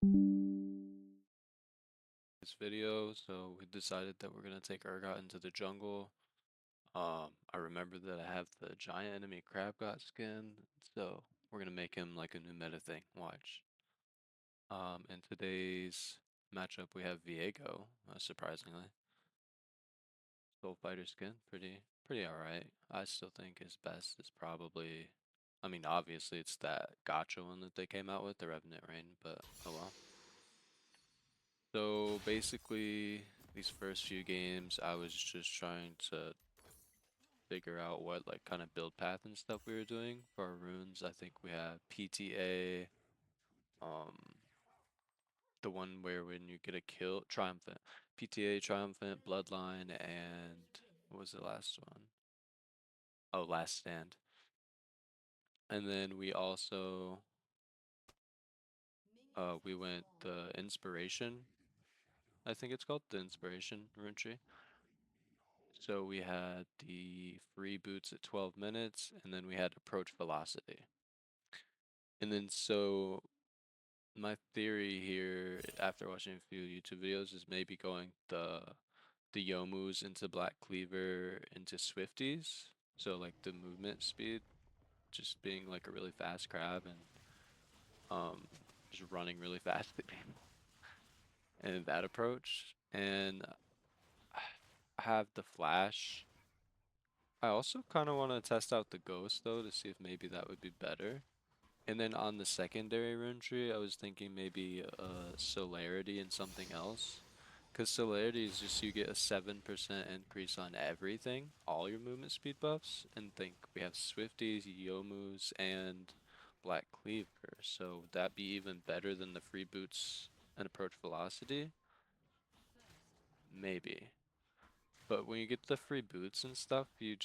This video, so we decided that we're gonna take Urgot into the jungle. I remember that I have the giant enemy crab god skin, so we're gonna make him like a new meta thing. Watch. In today's matchup, we have Viego, surprisingly. Soul Fighter skin, pretty alright. I still think his best is probably, I mean, obviously it's that gotcha one that they came out with, the Revenant Rain, but oh well. So basically, these first few games, I was just trying to figure out what like kind of build path and stuff we were doing for our runes. I think we have PTA, um, the one where when you get a kill, Triumphant, PTA, Triumphant, Bloodline, and what was the last one? Oh, Last Stand. And then we also we went the Inspiration, I think it's called the Inspiration rune tree. So we had the free boots at 12 minutes, and then we had approach velocity. And then so my theory here, after watching a few YouTube videos, is maybe going the Yomus into Black Cleaver into Swifties. So like the movement speed, just being like a really fast crab and um just running really fast at people. And that approach. And I have the flash. I also kind of want to test out the ghost though to see if maybe that would be better. And then on the secondary rune tree, I was thinking maybe celerity and something else. Because celerity is just you get a 7% increase on everything, all your movement speed buffs. And think we have Swifties, Yomus, and Black Cleaver. So would that be even better than the free boots and approach velocity? Maybe. But when you get the free boots and stuff, you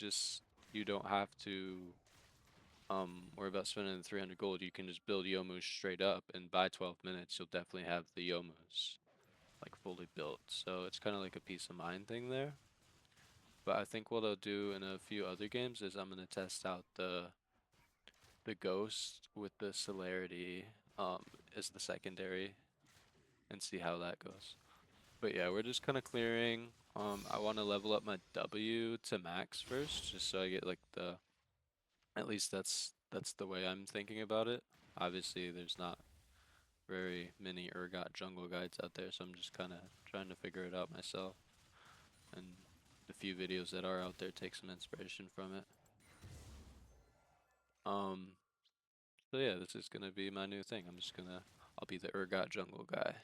don't have to worry about spending the 300 gold. You can just build Yomus straight up, and by 12 minutes, you'll definitely have the Yomus like fully built. So it's kind of like a peace of mind thing there. But I think what I'll do in a few other games is I'm gonna test out the Ghost with the Celerity as the secondary and see how that goes. But yeah, we're just kind of clearing. I want to level up my W to max first, just so I get like the at least that's the way I'm thinking about it. Obviously, there's not very many Urgot jungle guides out there, so I'm just kind of trying to figure it out myself. And the few videos that are out there take some inspiration from it. Um, so yeah, this is gonna be my new thing. I'll be the Urgot jungle guy.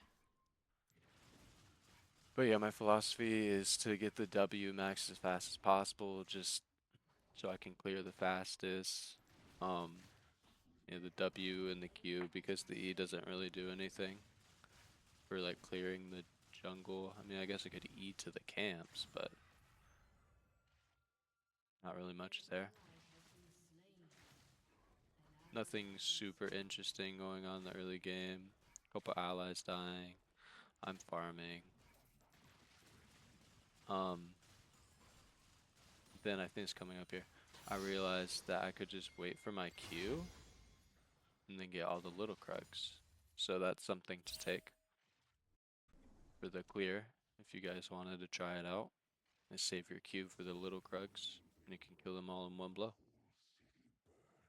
But yeah, my philosophy is to get the W max as fast as possible, just so I can clear the fastest. Um, the W and the Q because the E doesn't really do anything for like clearing the jungle. I mean, I guess I could E to the camps, but not really much there. Nothing super interesting going on in the early game. Couple allies dying. I'm farming. Um, then I think it's coming up here. I realized that I could just wait for my Q and then get all the little Krugs. So that's something to take for the clear if you guys wanted to try it out. And save your Q for the little Krugs and you can kill them all in one blow.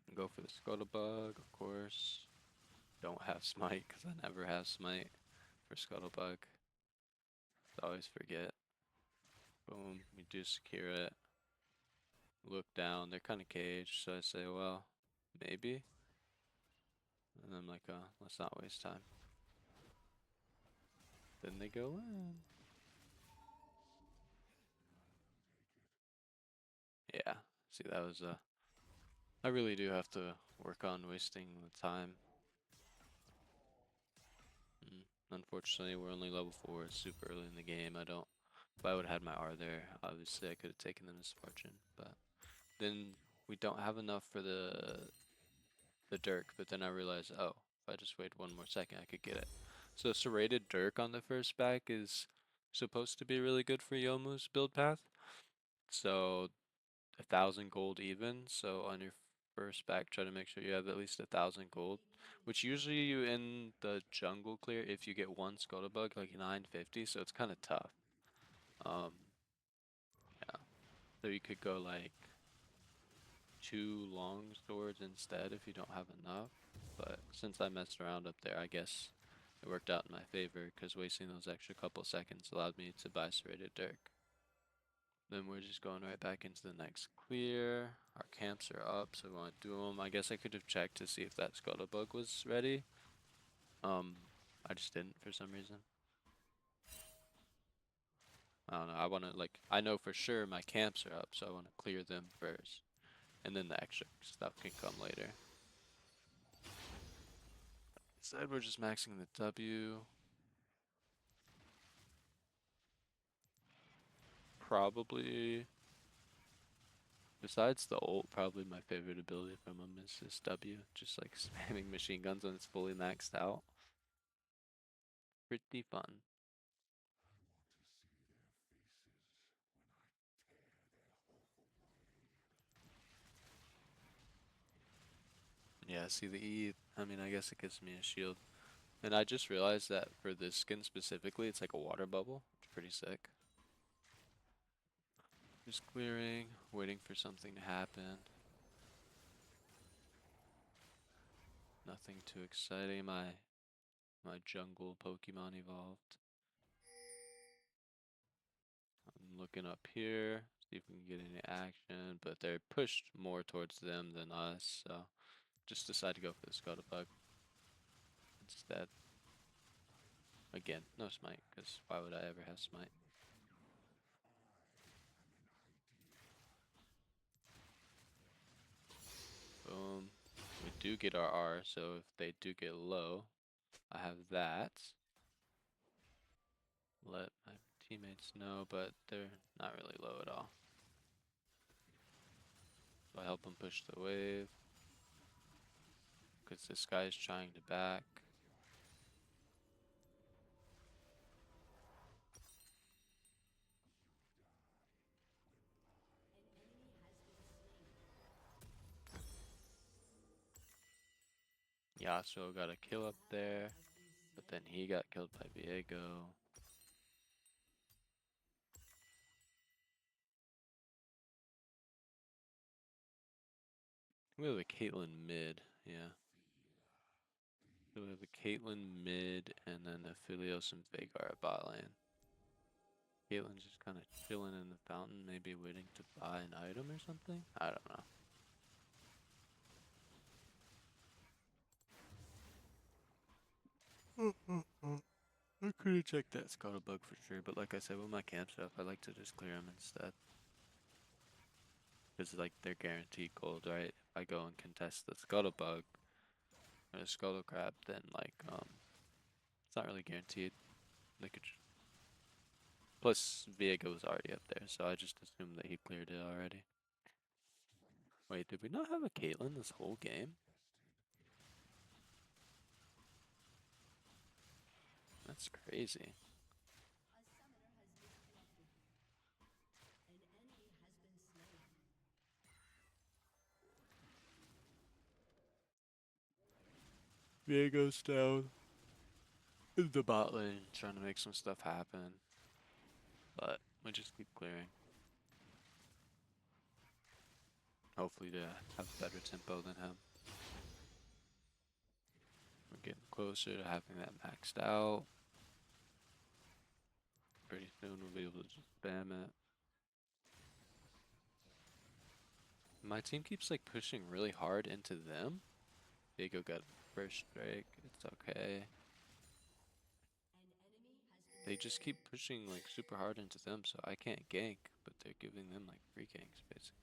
And go for the Scuttlebug, of course. Don't have Smite because I never have Smite for Scuttlebug. I always forget. Boom, we do secure it. Look down, they're kind of caged, so I say, well, maybe. And I'm like, let's not waste time. Then they go in. Yeah, see, that was, I really do have to work on wasting the time. Unfortunately, we're only level 4, it's super early in the game. If I would have had my R there, obviously I could have taken the misfortune, but then we don't have enough for the Dirk, but then I realized, oh, if I just wait one more second, I could get it. So serrated Dirk on the first back is supposed to be really good for Yomu's build path. So 1,000 gold even. So on your first back, try to make sure you have at least 1,000 gold, which usually you in the jungle clear if you get one Scuttlebug like 950, so it's kind of tough. Um, yeah, so you could go like 2 long swords instead if you don't have enough. But since I messed around up there, I guess it worked out in my favor because wasting those extra couple seconds allowed me to buy serrated dirk. Then we're just going right back into the next clear. Our camps are up, so we want to do them. I guess I could have checked to see if that Scuttlebug was ready. Um, I just didn't for some reason. I don't know. I want to like, I know for sure my camps are up, so I want to clear them first. And then the extra stuff can come later. Instead, we're just maxing the W. Probably, besides the ult, probably my favorite ability from him is this W. Just like spamming machine guns when it's fully maxed out. Pretty fun. Yeah, see the E, I mean, I guess it gives me a shield. And I just realized that for this skin specifically, it's like a water bubble. It's pretty sick. Just clearing, waiting for something to happen. Nothing too exciting. My jungle Pokemon evolved. I'm looking up here, see if we can get any action, but they're pushed more towards them than us, so just decide to go for the Scuttlebug instead. Again, no smite, because why would I ever have smite? Boom. We do get our R, so if they do get low, I have that. Let my teammates know, but they're not really low at all. So I help them push the wave, because this guy is trying to back. Yasuo got a kill up there, but then he got killed by Viego. We have a Caitlyn mid, yeah. So we have a Caitlyn mid, and then a Philios and Veigar at bot lane. Caitlyn's just kind of chilling in the fountain, maybe waiting to buy an item or something? I don't know. I could have checked that Scuttlebug for sure, but like I said, with my camp stuff, I like to just clear them instead. Because like they're guaranteed gold, right? If I go and contest the Scuttlebug or the Scuttle Crab, then like it's not really guaranteed. They could. Plus, Viego was already up there, so I just assumed that he cleared it already. Wait, did we not have a Caitlyn this whole game? That's crazy. Viego's down in the bot lane, trying to make some stuff happen. But we just keep clearing. Hopefully to have better tempo than him. We're getting closer to having that maxed out. Pretty soon we'll be able to just spam it. My team keeps like pushing really hard into them. Diego got first strike, it's okay. They just keep pushing like super hard into them, so I can't gank, but they're giving them like free ganks basically.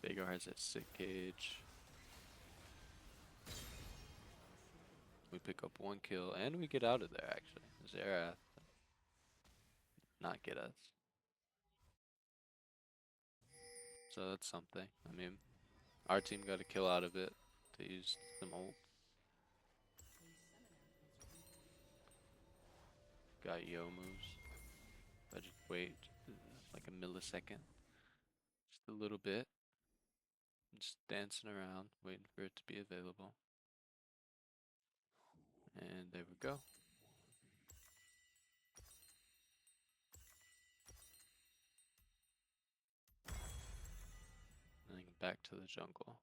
Veigar has a sick cage. We pick up 1 kill and we get out of there actually. Zerath not get us. So that's something. I mean, our team got a kill out of it. They used some ult. got yo moves. I just wait like a millisecond, just a little bit, just dancing around, waiting for it to be available. And there we go. And then back to the jungle.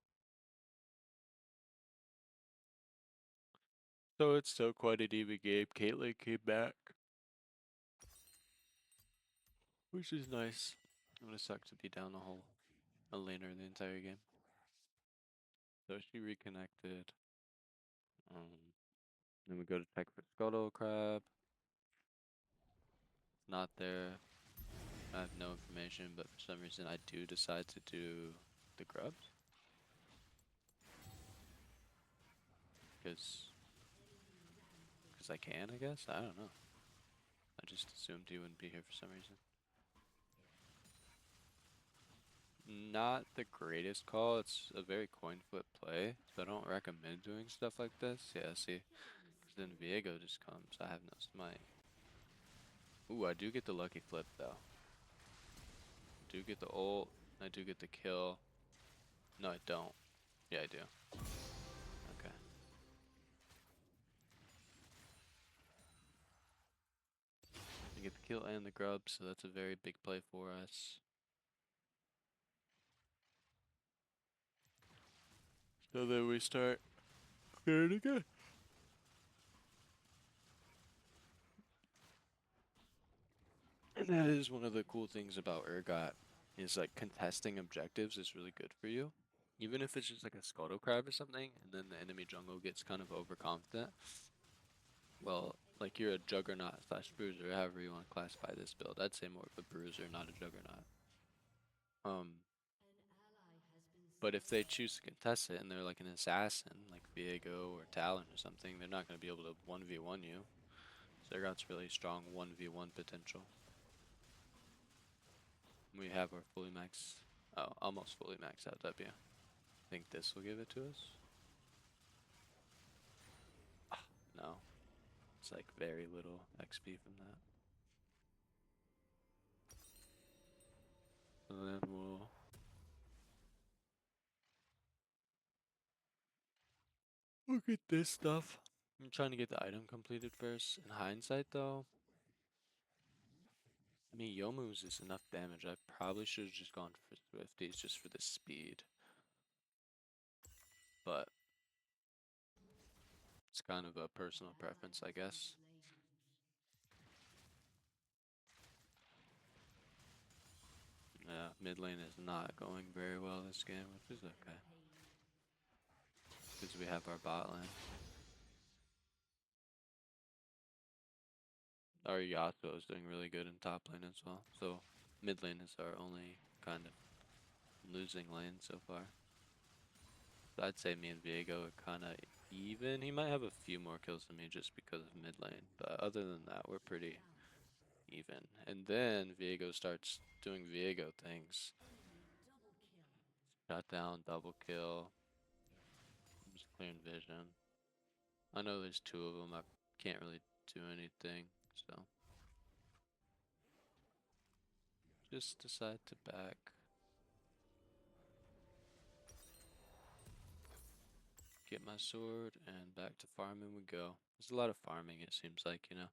So it's still quite an even game. Caitlyn came back, which is nice. It would have sucked to be down the whole a laner the entire game. So she reconnected. Then we go to check for Scuttle Crab. Not there. I have no information, but for some reason I do decide to do the grubs. Because I can, I guess? I don't know. I just assumed he wouldn't be here for some reason. Not the greatest call. It's a very coin flip play, so I don't recommend doing stuff like this. Yeah, see, because then Viego just comes. I have no smite. Ooh, I do get the lucky flip though. Do get the ult. I do get the kill. No, I don't. Yeah, I do. Okay. I get the kill and the grub, so that's a very big play for us. So then we start clearing again. And that is one of the cool things about Urgot, is like contesting objectives is really good for you. Even if it's just like a Scuttle Crab or something, and then the enemy jungle gets kind of overconfident. Well, like you're a Juggernaut slash Bruiser, however you want to classify this build. I'd say more of a Bruiser, not a Juggernaut. But if they choose to contest it and they're like an assassin, like Viego or Talon or something, they're not going to be able to 1v1 you. So Urgot's really strong 1v1 potential. We have our fully max, oh, almost fully maxed out W. I think this will give it to us. No, it's like very little XP from that. So then we'll look at this stuff. I'm trying to get the item completed first. In hindsight though, I mean Yomu's is enough damage. I probably should have just gone for Swifties just for the speed. But it's kind of a personal preference, I guess. Yeah, mid lane is not going very well this game, which is okay. Because we have our bot lane. Our Yasuo is doing really good in top lane as well. So mid lane is our only kind of losing lane so far. So I'd say me and Viego are kind of even. He might have a few more kills than me just because of mid lane. But other than that, we're pretty even. And then Viego starts doing Viego things. Shot down, double kill. Just clearing vision. I know there's two of them. I can't really do anything, so just decide to back. Get my sword and back to farming we go. There's a lot of farming, it seems like, you know.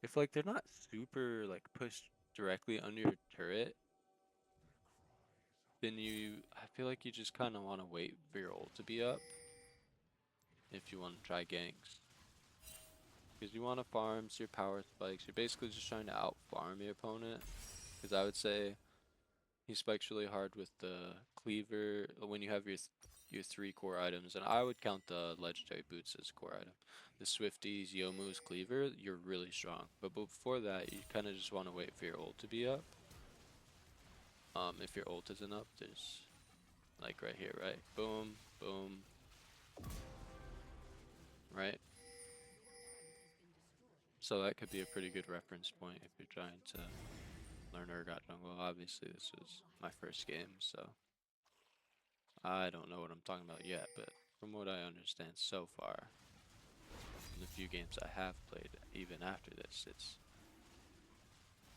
If like they're not super like pushed directly under your turret, then I feel like you just kind of want to wait for your ult to be up if you want to try ganks. Because you want to farm your power spikes. You're basically just trying to out farm your opponent. Because I would say he spikes really hard with the cleaver when you have your three core items, and I would count the legendary boots as a core item. The Swifties, Yomu's cleaver, you're really strong. But before that, you kind of just want to wait for your ult to be up. If your ult isn't up, there's like right here, right? Boom, boom, right? So that could be a pretty good reference point if you're trying to learn Urgot jungle. Obviously, this is my first game, so I don't know what I'm talking about yet, but from what I understand so far, in the few games I have played, even after this, it's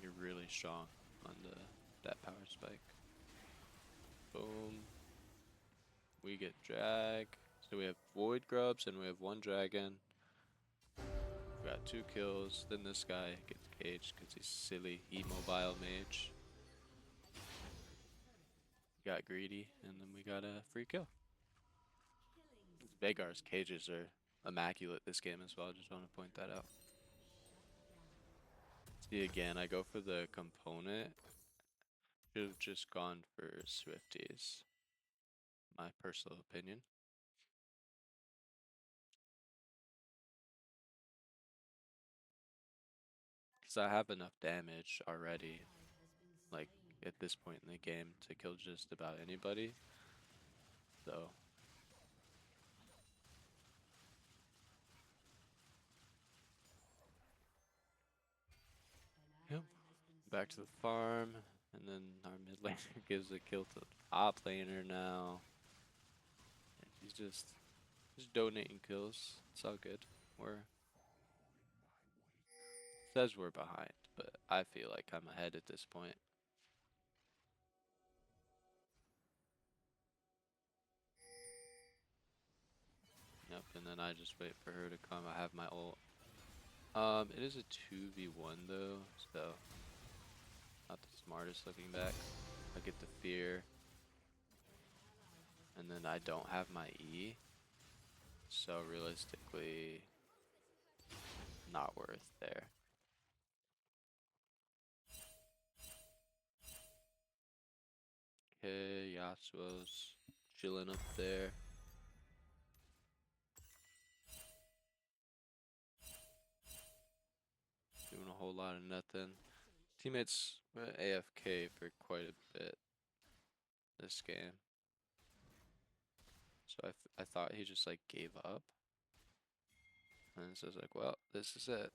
you're really strong on the that power spike. Boom. We get drag. So we have void grubs and we have one dragon. We got 2 kills. Then this guy gets caged because he's silly immobile mage. We got greedy and then we got a free kill. Vagar's cages are immaculate this game as well. Just want to point that out. See again, I go for the component. Should have just gone for Swifties. My personal opinion. Because I have enough damage already, like at this point in the game, to kill just about anybody. So, yep. Back to the farm, and then our mid laner gives a kill to the top laner now. And he's just donating kills. It's all good. Says we're behind, but I feel like I'm ahead at this point. Yep, and then I just wait for her to come. I have my ult. It is a 2v1 though, so not the smartest looking back. I get the fear. And then I don't have my E. So realistically, not worth there. Okay, Yasuo's chilling up there. Doing a whole lot of nothing. Teammates AFK for quite a bit this game. So I thought he just like gave up. And so I was like, well, this is it.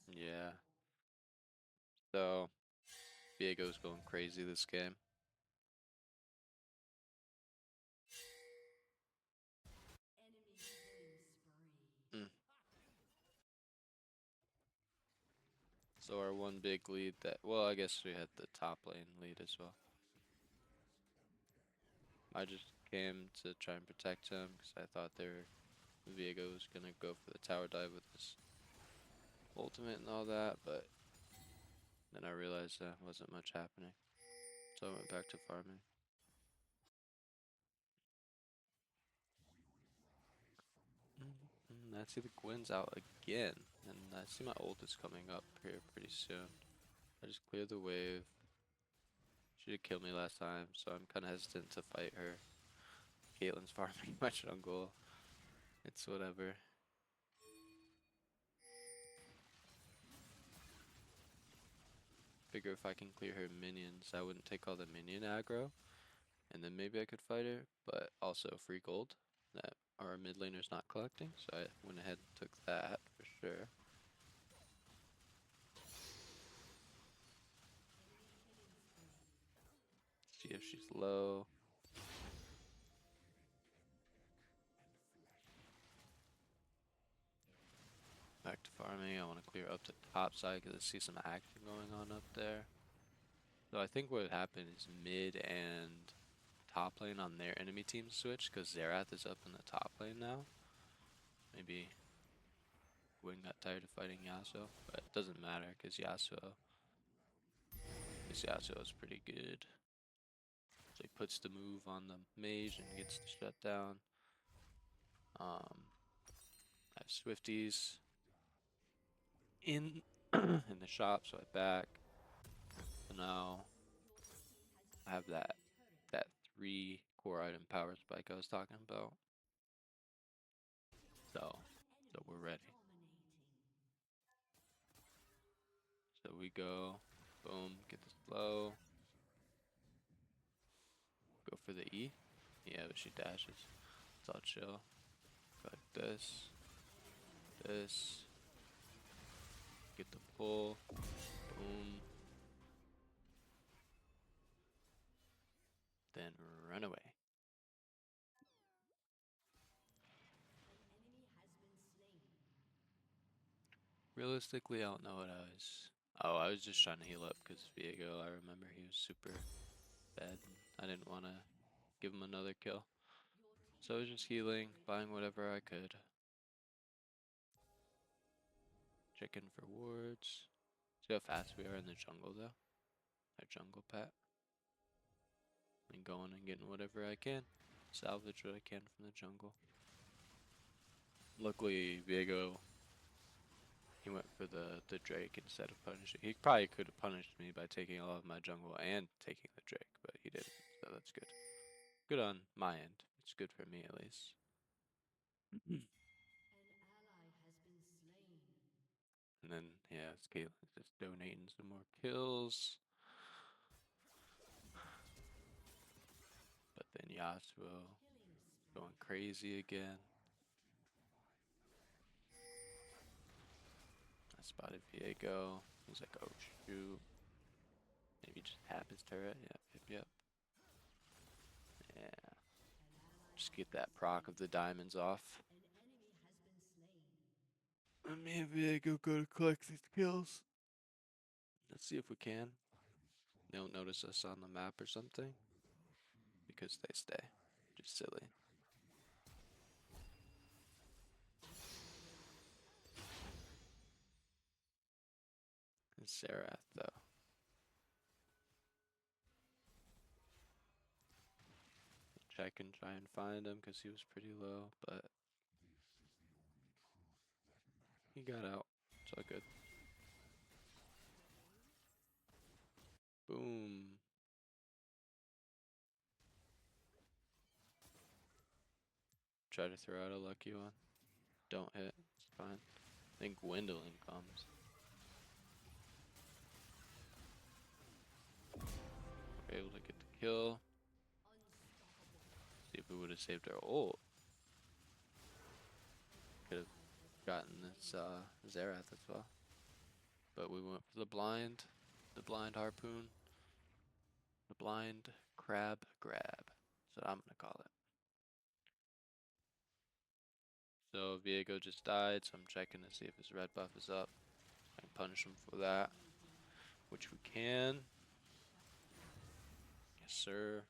Yeah. So Diego's going crazy this game. Mm. So our one big lead that, well, I guess we had the top lane lead as well. I just came to try and protect him because I thought Viego was gonna go for the tower dive with his ultimate and all that, but then I realized that wasn't much happening. So I went back to farming. I see the Gwen's out again, and I see my ult is coming up here pretty soon. I just cleared the wave. She did kill me last time, so I'm kind of hesitant to fight her. Caitlyn's farming my jungle. It's whatever. Figure if I can clear her minions, I wouldn't take all the minion aggro, and then maybe I could fight her, but also free gold that our mid laner's not collecting, so I went ahead and took that for sure. See if she's low. Back to farming. I want to clear up the top side because I see some action going on up there. So I think what happened is mid and top lane on their enemy team switched because Xerath is up in the top lane now. Maybe Gwen got tired of fighting Yasuo, but it doesn't matter because Yasuo is pretty good. So he puts the move on the mage and gets the shutdown. I have Swifties in in the shop, so I back. So now I have that 3 core item power spike I was talking about. So we're ready. So we go, boom, get the slow. Go for the E. Yeah, but she dashes. It's all chill. Go like this. This. Get the pull. Boom. Then run away. Realistically, I don't know what I was. Oh, I was just trying to heal up because Viego, I remember he was super bad. I didn't want to give him another kill. So I was just healing, buying whatever I could. Checking for wards. See how fast we are in the jungle though? Our jungle pet. And going and getting whatever I can. Salvage what I can from the jungle. Luckily, Viego, he went for the Drake instead of punishing. He probably could have punished me by taking all of my jungle and taking the Drake, but he didn't, so that's good. Good on my end. It's good for me at least. And then, yeah, Caitlin's just donating some more kills. But then Yasuo going crazy again. I spotted Viego. He's like, oh shoot. Maybe just tap his turret. Yep, yep, yep. Yeah. Just get that proc of the diamonds off. And me and Viego go to collect these kills. Let's see if we can. They don't notice us on the map or something. Because they stay. Just silly. And Serath though. Check and try and find him because he was pretty low, but he got out. It's all good. Boom. Try to throw out a lucky one. Don't hit. It's fine. I think Gwendolyn comes. We're able to get the kill. See if we would have saved our ult. Could have gotten this Xerath as well. But we went for the blind harpoon, the blind crab grab. That's what I'm gonna call it. So Viego just died, so I'm checking to see if his red buff is up. I can punish him for that, which we can. Yes, sir.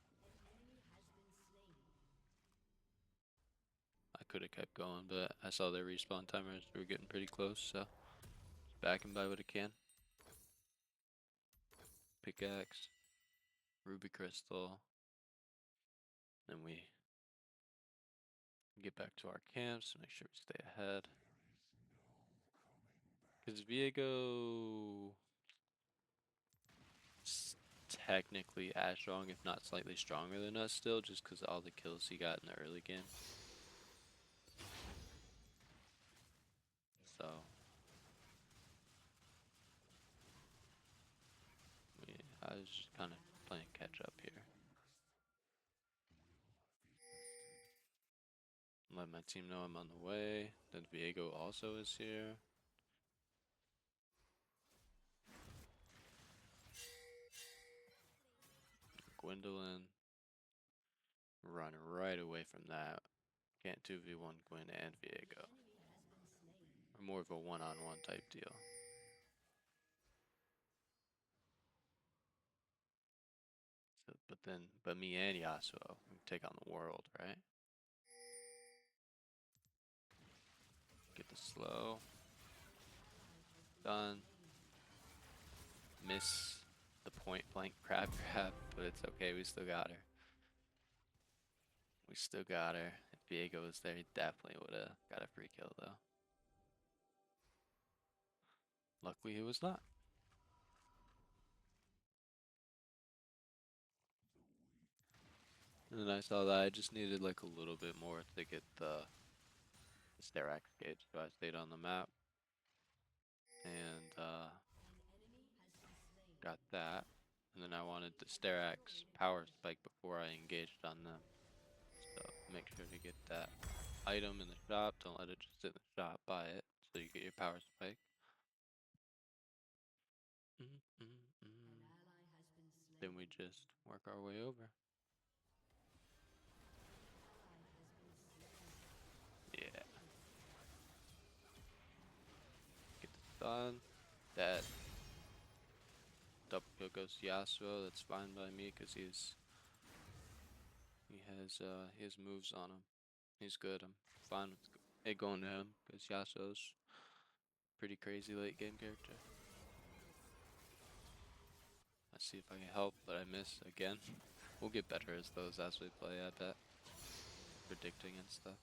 I could have kept going, but I saw their respawn timers. We were getting pretty close, so back and buy what I can. Pickaxe, ruby crystal. Then we get back to our camps to make sure we stay ahead. Because Viego is technically as strong, if not slightly stronger than us still, just because of all the kills he got in the early game. So I was just kind of playing catch up here. Let my team know I'm on the way. Then Viego also is here. Gwendolyn. Run right away from that. Can't 2v1 Gwen and Viego. Or more of a one-on-one type deal. So, but me and Yasuo we take on the world, right? Get the slow. Done. Miss the point blank crab grab, but it's okay, we still got her. We still got her. If Viego was there, he definitely would have got a free kill though. Luckily he was not. And then I saw that I just needed like a little bit more to get the Sterak's gauge, so I stayed on the map. And got that. And then I wanted the Sterak's power spike before I engaged on them. So make sure to get that item in the shop. Don't let it just sit in the shop. Buy it so you get your power spike. Mm, mm, mm. Then we just work our way over. Yeah, get this done. That double kill goes to Yasuo. That's fine by me because he has moves on him. He's good. I'm fine with it going to him because Yasuo's pretty crazy late game character. I see if I can help, but I miss again. We'll get better as we play, I bet. Predicting and stuff.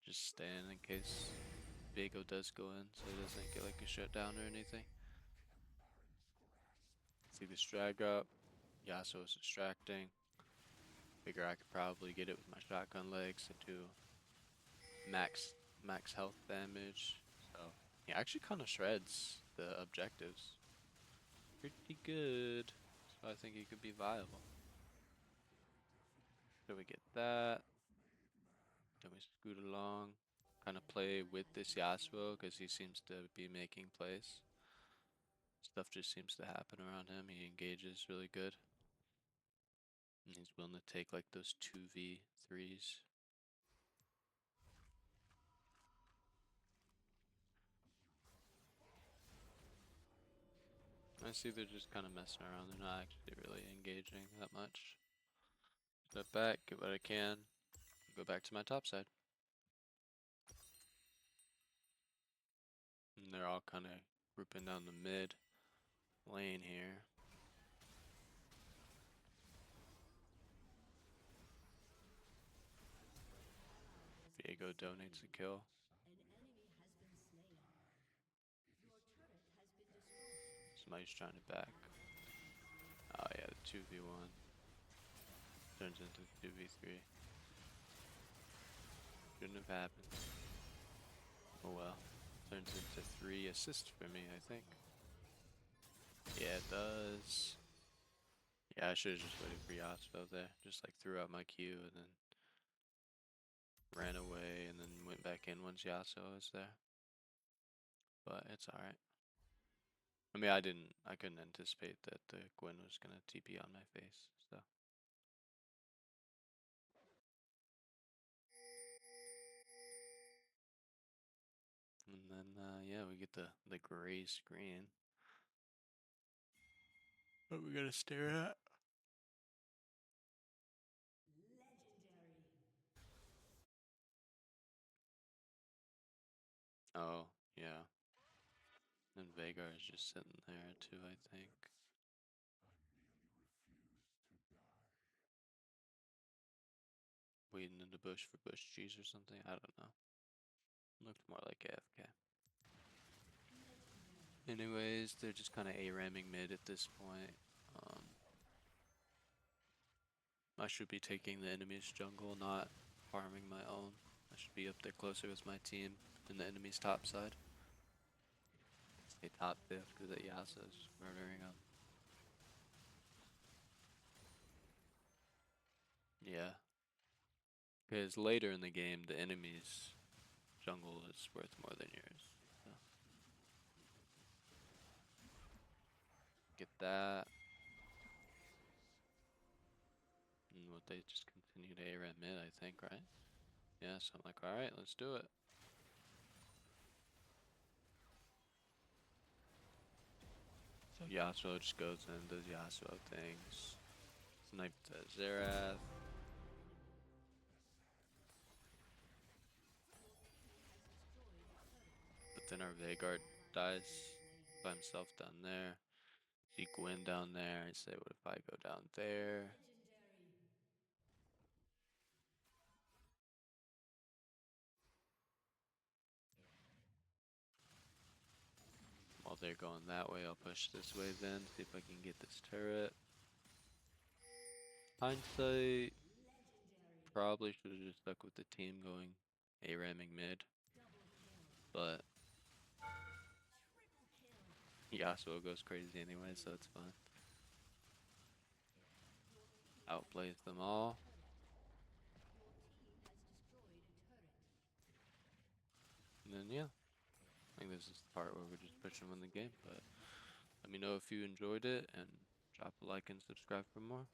Just stand in case Viego does go in so he doesn't get like a shutdown or anything. See this drag up. Yasuo is distracting. Figure I could probably get it with my shotgun legs to do max health damage. So he actually kind of shreds the objectives. Pretty good. So I think he could be viable. So we get that. Then we scoot along. Kind of play with this Yasuo because he seems to be making plays. Stuff just seems to happen around him. He engages really good. And he's willing to take like those 2v3s. I see they're just kind of messing around. They're not actually really engaging that much. Step back, get what I can, go back to my top side. And they're all kind of grouping down the mid lane here. Viego donates a kill. Somebody's trying to back. Oh yeah, the 2v1 turns into 2v3. Shouldn't have happened. Oh well. Turns into 3 assists for me, I think. Yeah, it does. Yeah, I should have just waited for Yasuo there. Just like threw out my Q and then ran away and then went back in once Yasuo was there. But it's alright. I mean, I couldn't anticipate that the Gwen was gonna TP on my face, so. And then, yeah, we get the gray screen. What we gotta stare at? Oh, yeah. And Vagar is just sitting there too, I think. Waiting in the bush for bush cheese or something. I don't know. Looked more like AFK. Anyways, they're just kind of A-ramming mid at this point. I should be taking the enemy's jungle, not farming my own. I should be up there closer with my team in the enemy's top side. Stay top 5th because that Yasuo is just murdering them. Yeah. Because later in the game, the enemy's jungle is worth more than yours. So. Get that. And what they just continue to A-ram mid, I think, right? Yeah, so I'm like, alright, let's do it. So Yasuo just goes in, does Yasuo things. Snipe the Xerath. But then our Veigar dies by himself down there. See Gwen down there. I say, what if I go down there? While they're going that way, I'll push this way then, see if I can get this turret. Hindsight, probably should have just stuck with the team going A-ramming mid. But Yasuo goes crazy anyway, so it's fine. Outplays them all. And then yeah, I think this is the part where we just push and win the game. But let me know if you enjoyed it and drop a like and subscribe for more.